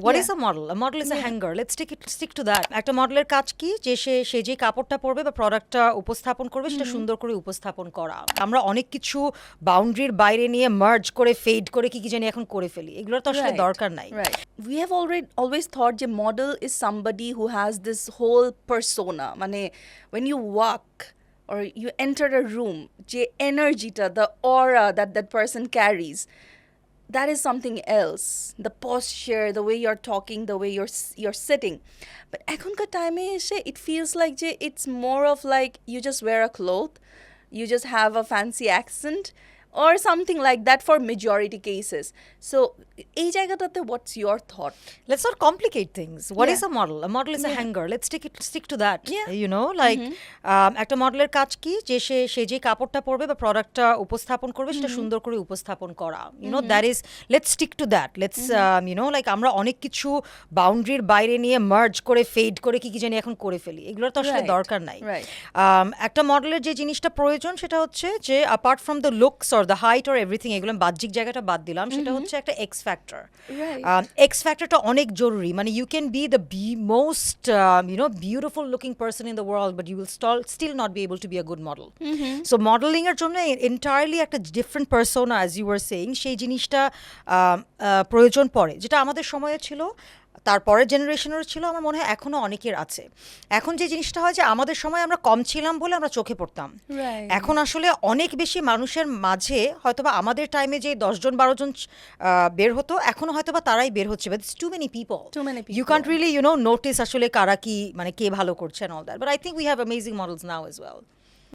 What is a model? A model is a hanger. Let's stick to that. একটা মডেলের কাজ কি যে সে যে কাপড়টা পরবে বা প্রোডাক্টটা উপস্থাপন করবে সেটা সুন্দর করে উপস্থাপন করা। আমরা অনেক কিছু বাউন্ডারির বাইরে নিয়ে মার্জ করে ফেড করে কি জানি এখন করে ফেলি, এগুলোর তো আসলে দরকার নাই। Right. We have always thought যে model is somebody who has this whole persona. মানে when you walk or you enter a room, যে energyটা, the aura that person carries, that is something else. The posture, the way you're talking, the way you're sitting. But এখনকার টাইমে এসে it feels like যে it's more of like you just wear a cloth, you just have a fancy accent or something like that for majority cases. So এই জায়গাটাতে what's your thought? Let's not complicate things. What is a model? A model is a hanger. Let's stick to that. You know, like একটা মডেলের কাজ কি যে সে যে কাপড়টা পরবে বা প্রোডাক্টটা উপস্থাপন করবে সেটা সুন্দর করে উপস্থাপন করা। You know, that is, let's stick to that. Let's you know, like আমরা অনেক কিছু বাউন্ডারির বাইরে নিয়ে মার্জ করে ফেড করে কি জানি এখন করে ফেলি, এগুলোর তো আসলে দরকার নাই। একটা মডেলের যে জিনিসটা প্রয়োজন সেটা হচ্ছে যে apart from the looks or the height or everything, এগুলো বাহ্যিক জায়গাটা বাদ দিলাম, সেটা হচ্ছে একটা এক্স ফ্যাক্টর। এক্স ফ্যাক্টরটা অনেক জরুরি। মানে you can be the most beautiful looking person in the world but you will still not be able to be a good model. So modelling এর জন্য এন্টায়ারলি একটা different persona, as you were saying, সেই জিনিসটা প্রয়োজন পড়ে, যেটা আমাদের সময়ে ছিল, তারপরের জেনারেশনেরও ছিল, আমার মনে হয় এখনো অনেকের আছে। এখন যে জিনিসটা হয় যে আমাদের সময় আমরা কম ছিলাম বলে আমরা চোখে পড়তাম, এখন আসলে অনেক বেশি মানুষের মাঝে হয়তোবা আমাদের টাইমে যে 10জন 12জন বের হতো, এখনো হয়তোবা তারাই বের হচ্ছে, but it's too many people, you can't really notice আসলে কারা কি, মানে কে ভালো করছে and all that, but I think we have amazing models now as well.